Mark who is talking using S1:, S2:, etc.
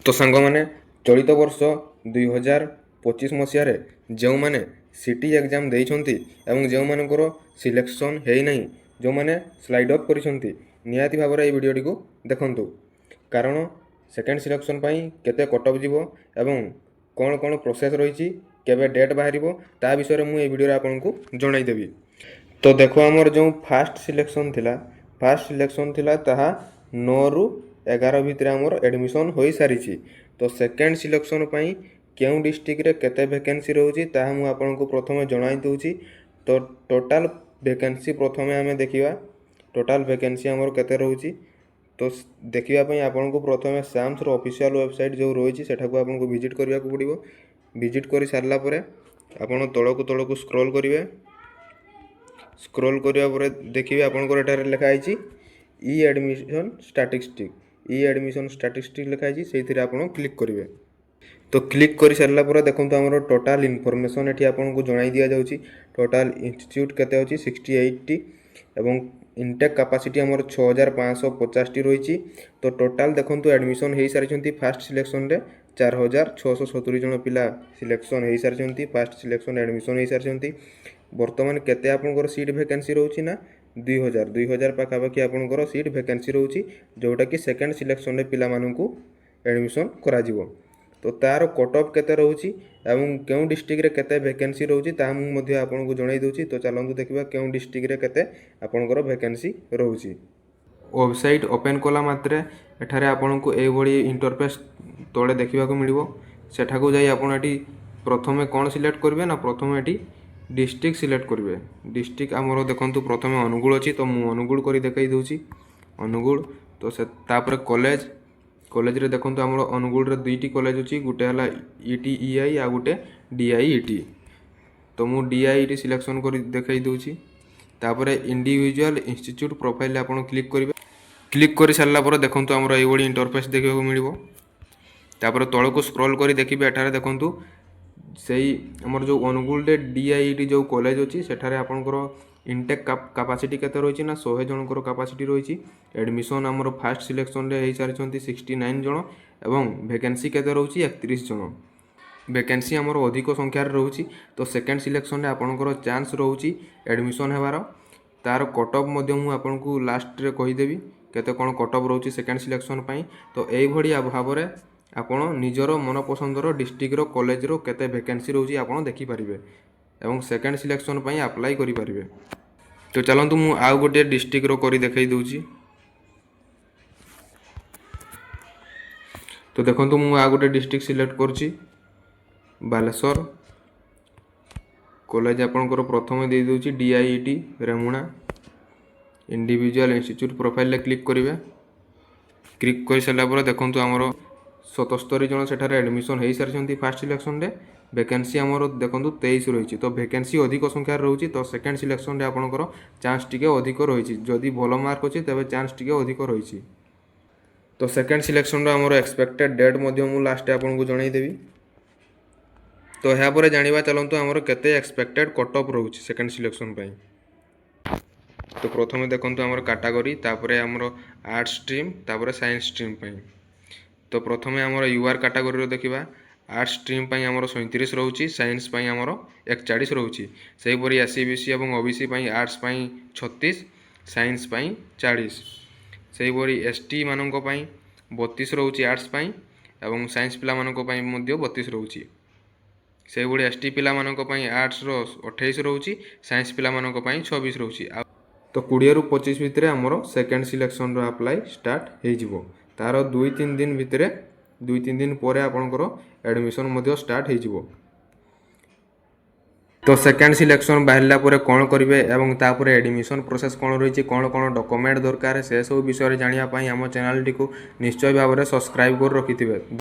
S1: तो सांग मैंने चलित वर्ष 2025 मसीह जो मैंने सीटी एग्जाम देइछंती एवं जो मानकर सिलेक्शन है नहीं जो मैंने स्लाइड अप करिसंती निहाती भाव में भिडियोटी को देखंतु कारण सेकेंड सिलेक्शन केते कट ऑफ जीवो एवं कौन कौन प्रोसेस रही केबे डेट बाहर ता विषय में ये वीडियो आपको जनईदेवी। तो देखो आमर जो फास्ट सिलेक्शन थिला ताहा 9 रु 11 भितर आमर एडमिशन हो सारी। तो सेकेंड सिलेक्शन क्यों डिस्ट्रिक्ट रे केते वैकेंसी रोची ताहा मु आपको प्रथम जणाई दूची। तो टोटाल वैकेंसी प्रथम आम देखा टोटाल वैकेंसी आमर केते रोची। तो देखापी आपको प्रथम साम्स ऑफिशियल वेबसाइट जो रही है आपको विजिट करने को पड़ो। विजिट कर सारापर आपड़ तलक स्क्रॉल करेंगे। स्क्रॉल करापर देखिए आपंकर लिखाई ई एडमिशन स्टाटिस्टिक लिखाई से आप क्लिक करेंगे। तो क्लिक कर सारापर देखो आम टोटाल इनफॉरमेशन ये आपको जनाई दि जाऊँगी। टोटाल इंस्टीट्यूट केते अच्छी 68 एवं इनटेक कैपेसिटी आमर 6550 रही। तो टोटाल देखो एडमिशन हो सारी फास्ट सिलेक्शन रे 4670 जन पिला सिलेक्शन हो सारी। फास्ट सिलेक्शन एडमिशन हो सारी। बर्तमान केते आपंकर सीट वैकेंसी रोची ना 2000 पाखापाखि आपंकर सीट वैकेंसी रोची जोटा कि सेकेंड सिलेक्शन रे पिला मानकु एडमिशन करा जिवो। तो तार कट ऑफ केते रोची एवं क्यों डिस्ट्रिक्ट रे केते वैकेंसी रोची ता मध्य आपको जणाई दूची। तो चलंतु देखिबा क्यों डिस्ट्रिक्ट रे केते आपंकर वैकेंसी रोची। वेबसाइट ओपन कला मात्रे एठारे आपको ए भली इंटरफेस तले देखा मिलिबो। सेठाकू जाई आपण एटी प्रथमे कौन सिलेक्ट करेंगे ना प्रथम एटी डिस्ट्रिक्ट सिलेक्ट करेंगे। डिस्ट्रिक्ट आमर देखो प्रथम अनुगुल अच्छी तो मुझे अनुगुल कर देखई दूची अनुगुल। तो से तापर कॉलेज रे देखो आमर अनुगुल रे दुईटी कॉलेज अच्छी गोटे है ETEI आ गोटे DIET। तो मु DIET सिलेक्शन कर देखई दूची। तापर इंडिविजुअल इंस्टीट्यूट प्रोफाइल आप क्लिक करेंगे। क्लिक कर सारापर देखो आमर ये इंटरफेस देखा मिलिबो। तापर तलक स्क्रॉल कर देखिए एठारे देखो से आमर जो अनुगुल DIET जो कॉलेज अच्छी सेठारे आपंकर इनटेक कैपेसिटी केते रही ना 100 जनकर कैपेसिटी रही। एडमिशन आमर फास्ट सिलेक्शन रे हो सारी 69 जन एवं वैकेंसी केते रही 31 जन। वैकेंसी आमर अधिक संख्यार रोची। तो सेकेंड सिलेक्शन रे आपंकर चांस रोची एडमिशन हेबार। तार कट ऑफ मु आपको लास्ट रे कहीदेवी केते कौन कट ऑफ रोची सेकेंड सिलेक्शन। तो यही भाव में आपण निजर मन पसंदर डिस्ट्रिक्टर कॉलेज रो केते वैकेंसी रोची आपण देखि पारिबे एवं सेकेंड सिलेक्शन अप्लाई करि पारिबे। तो चलंतु मु आउ गोटे डिस्ट्रिक्ट रो करी देखई दूची। तो देखंतु मु आउ गोटे डिस्ट्रिक्ट सिलेक्ट करची बालेश्वर। कॉलेज आपनकर प्रथम दे दूची DIET Remuna. Individual institute profile ले क्लिक करेंगे। क्लिक कर सारा पर देखो आमर 77 जन सेठारे एडमिशन हो सारी फास्ट सिलेक्शन रे। वैकेंसी आमर देखो 23 रही। तो वैकेंसी अधिक संख्यार रोची। तो सेकेंड सिलेक्शन रे आपनकर चांस टिके अधिक रही। जदि भल मार्क अच्छी तेज चांस टिके अधिक रही। तो सेकेंड सिलेक्शन रो आमर एक्सपेक्टेड डेट मु लास्ट आपको जनईदेवी। तो यहाँ पर जाना चलतु आमर केते एक्सपेक्टेड कट ऑफ रोची सेकेंड सिलेक्शन। तो प्रथम देखो आमर कैटेगरी तापर आमर आर्ट्स स्ट्रीम तापर साइंस स्ट्रीम। तो प्रथम आमर UR कैटेगरी देखा आर्ट्स स्ट्रीम आमर 37 रोची साइंस आमर 41 रोची। से हिपरि SC BC और OBC आर्ट्स 36 साइंस 40। से हिपरि ST मानक 32 रोची आर्ट्स और साइंस पिला मानक 32 रोची। से हिपरि ST पिला मानक आर्ट्स 28 रोची साइंस पिला मानक 26 रोची। तो 20 रु 25 भितर आमर सेकेंड सिलेक्शन रो अप्लाई स्टार्ट हो तार 2-3 दिन भितर 2-3 दिन पर आपंकर एडमिशन स्टार्ट हो। तो सेकेंड सिलेक्शन बाहर कौन करेंगे एवं तापर एडमिशन प्रोसेस कौन रही कौन कौन डॉक्यूमेंट दरकार से सब विषय जानापी आम चैनल टी निश्चय भाव में सब्सक्राइब कर रखिथे।